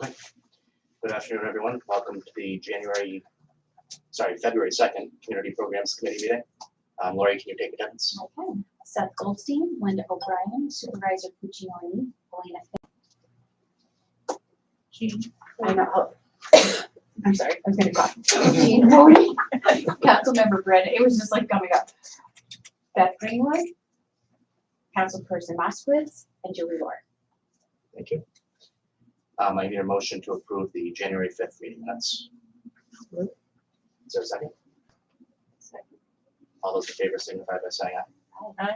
Okay. Good afternoon, everyone. Welcome to the February 2nd Community Programs Committee meeting. Lori, can you take attendance? Okay. Seth Goldstein, Linda O'Brien, Supervisor Puccioni, Elena. I know. I'm sorry. I was going to cough. Jean Boney, Councilmember Brenda. It was just like coming up. Beth Greenwood, Councilperson Moskowitz, and Julie Lord. Thank you. I need a motion to approve the January 5th meeting minutes. Is there a second? Second. All those in favor signify by saying aye. Aye.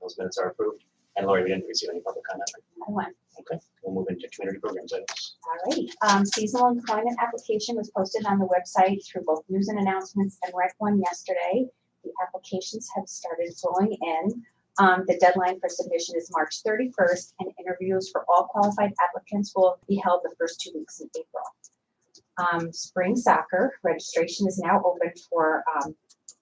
Those minutes are approved. And Lori, we didn't receive any public comment. I won. Okay, we'll move into community programs items. Alrighty. Seasonal employment application was posted on the website through both news and announcements and Rec One yesterday. The applications have started flowing in. The deadline for submission is March 31st, and interviews for all qualified applicants will be held the first 2 weeks in April. Spring soccer registration is now open for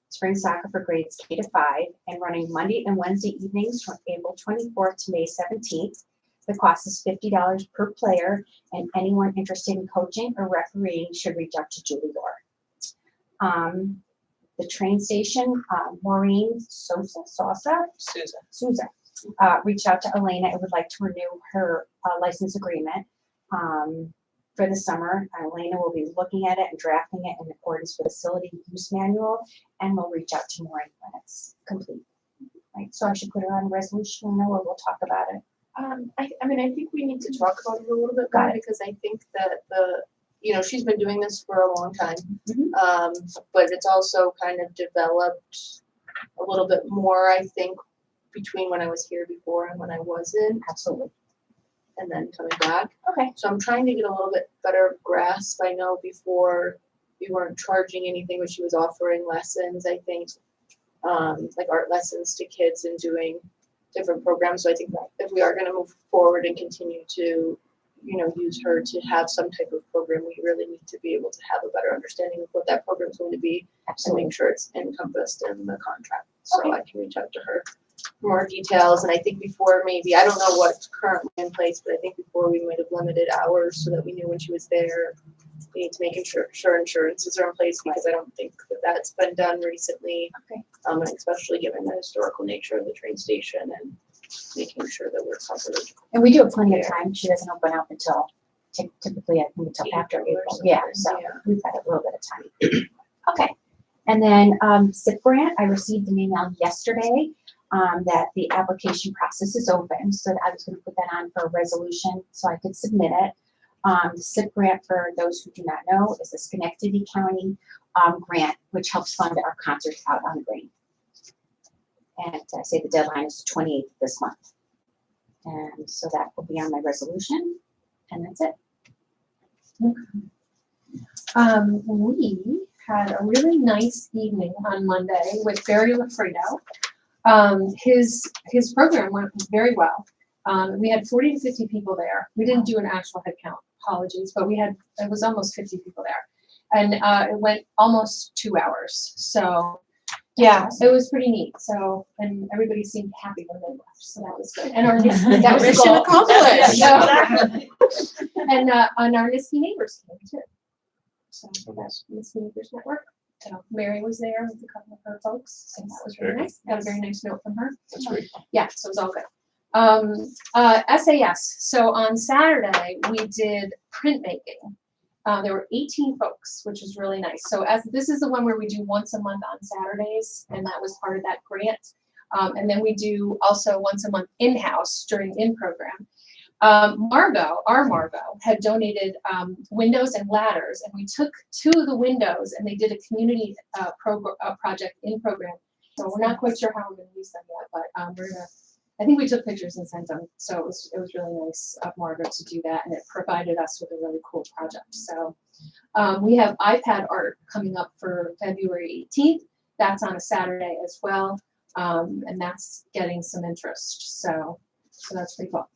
spring soccer for grades K to 5 and running Monday and Wednesday evenings from April 24th to May 17th. The cost is $50 per player, and anyone interested in coaching or refereeing should reach out to Julie Lord. The train station, Maureen Souza reached out to Elena and would like to renew her license agreement for the summer. Elena will be looking at it and drafting it in accordance with facility use manual, and we'll reach out to Maureen when it's complete. Right, so I should put her on a resolution, or we'll talk about it. I mean, I think we need to talk about it a little bit more because I think that she's been doing this for a long time. But it's also kind of developed a little bit more, I think, between when I was here before and when I wasn't. Absolutely. And then coming back. Okay. So I'm trying to get a little bit better grasp. I know before we weren't charging anything, but she was offering lessons, I think, like art lessons to kids and doing different programs. So I think that if we are going to move forward and continue to, use her to have some type of program, we really need to be able to have a better understanding of what that program is going to be. Absolutely. And make sure it's encompassed in the contract. So Okay. I can reach out to her for more details. And I think before maybe, I don't know what's currently in place, but I think before we might have limited hours so that we knew when she was there. We need to make sure insurances are in place because I don't think that that's been done recently. Okay. And especially given the historical nature of the train station and making sure that we're covered. And we do have plenty of time. She doesn't open up until typically I think until after April or April. something. Yeah, so Yeah. we've got a little bit of time. Okay. And then SIP grant, I received an email yesterday that the application process is open. So I was going to put that on for a resolution so I could submit it. The SIP grant, for those who do not know, is a Schenectady County grant, which helps fund our concerts out on the green. And I say the deadline is the 28th of this month. And so that will be on my resolution. And that's it. We had a really nice evening on Monday with Barry Lafredo. His program went very well. We had 40 to 50 people there. We didn't do an actual head count, apologies, but it was almost 50 people there. And it went almost 2 hours. So yeah, it was pretty neat. So, and everybody seemed happy when they left. So that was good. And our that was Mission the goal. accomplished. Yeah. And on our Niski Neighbors team too. So that's Niski Neighbors Network. So Mary was there with a couple of her folks. So that was really nice. Got a very nice note from her. That's great. Yeah, so it was all good. SAS. So on Saturday we did printmaking. There were 18 folks, which was really nice. So this is the one where we do once a month on Saturdays, and that was part of that grant. And then we do also once a month in-house during in-program. Margot had donated windows and ladders, and we took 2 of the windows and they did a community project in program. So we're not quite sure how we're going to use them yet, but I think we took pictures and sent them. So it was really nice of Margot to do that, and it provided us with a really cool project. So we have iPad art coming up for February 18th. That's on a Saturday as well, and that's getting some interest. So that's pretty cool.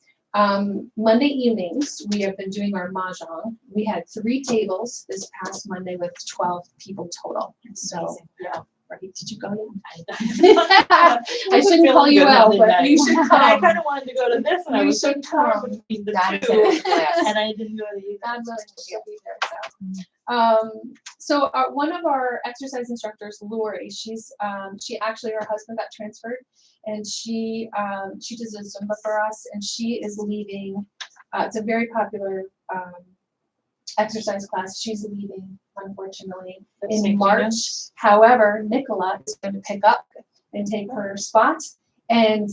Monday evenings, we have been doing our mahjong. We had 3 tables this past Monday with 12 people total. So right? Did you go yet? I shouldn't call you out, but you should But I come. kind of wanted to go to this and I You was so should torn come. between the That is two. a good class. And I didn't go to either. God willing, she'll be there, so one of our exercise instructors, Lori, she actually, her husband got transferred, and she does a Zumba for us, and she is leaving. It's a very popular exercise class. She's leaving, unfortunately, in March. However, Nicola is going to pick up and take her spot. And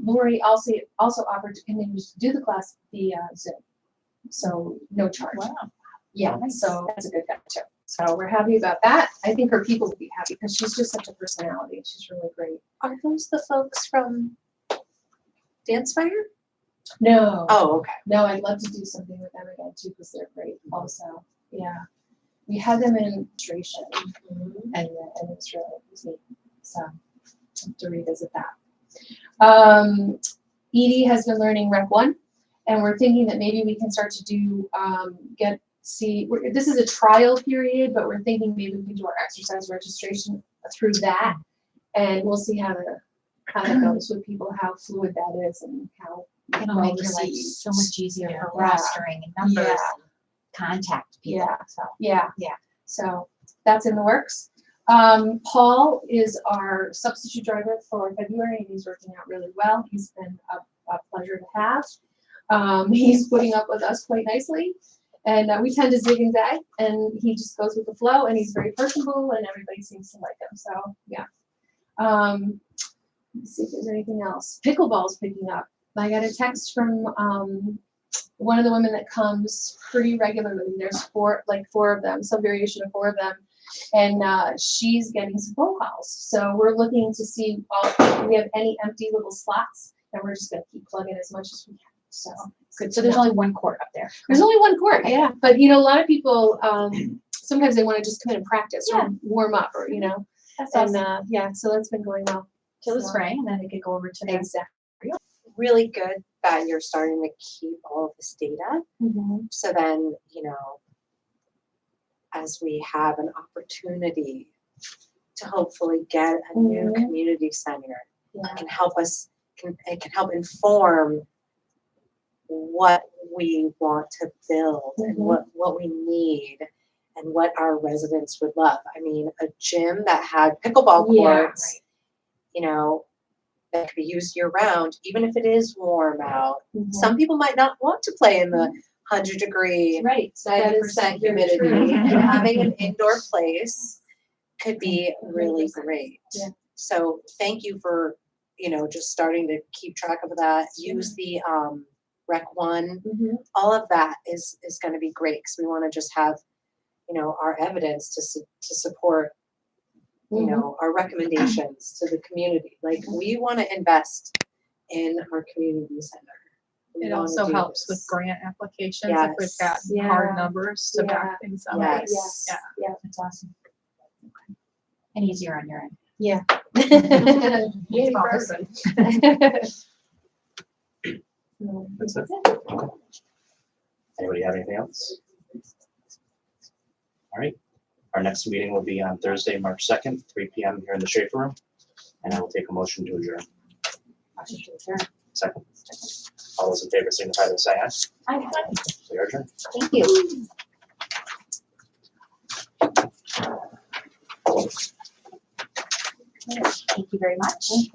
Lori also offered to continue to do the class via Zoom, so no charge. Wow. Yeah, so that's a good guy too. So we're happy about that. I think her people will be happy because she's just such a personality. She's really great. Are those the folks from Dance Fire? No. Oh, okay. No, I'd love to do something with them again too because they're great also. Yeah. We had them in administration and it's really neat. So I'll have to revisit that. Edie has been learning Rec 1, and we're thinking that maybe we can start to do this is a trial period, but we're thinking maybe we can do our exercise registration through that, and we'll see how that goes with people, how fluid that is, and how It'll well make your life received. so much easier for Yeah. rostering and numbers Yeah. and contact people. Yeah. So Yeah. Yeah. So that's in the works. Paul is our substitute driver for February, and he's working out really well. He's been a pleasure to have. He's putting up with us quite nicely, and we tend to zig and zag, and he just goes with the flow, and he's very personable, and everybody seems to like him. So yeah. Let's see if there's anything else. Pickleball's picking up. I got a text from one of the women that comes pretty regularly. There's four of them, some variation of 4 of them. And she's getting some phone calls. So we're looking to see if we have any empty little slots, and we're just gonna keep plugging as much as we can. So good. So there's only one court up there. There's only one court, Okay. yeah. But a lot of people sometimes they want to just come in and practice or warm up, or That's and awesome. yeah, so that's been going well. Till the So- spring, and then it could go over to the Exactly. Really good that you're starting to keep all of this data. So then, as we have an opportunity to hopefully get a new Mhm. community center, Yeah. it can help help inform what we want to build and Mhm. what we need and what our residents would love. I mean, a gym that had pickleball Yeah, courts, that could be used year round, even if it is warm out. Mhm. Some people might not want to play in the 100-degree, Right. That is 90% very humidity. true. And having an indoor place could be really 100%. great. Yeah. So thank you for, just starting to keep track of that. Use the Rec 1. Mhm. All of that is going to be great because we want to just have, our evidence to support, our recommendations to the community. Like, we want to invest in our community center. We It wanna also do helps with this. grant applications if we've got Yes. Yeah. hard numbers to Yeah. back things up. Yes. Yes. Yeah. Yeah. That's awesome. And easier on your end. Yeah. Yay for everybody. That's it. Anybody have anything else? All right. Our next meeting will be on Thursday, March 2nd, 3 p.m. here in the Schaefer Room. And I will take a motion to adjourn. Motion to adjourn. Second. All those in favor signify by saying aye. Aye. We are adjourned. Thank you. Thank you very much.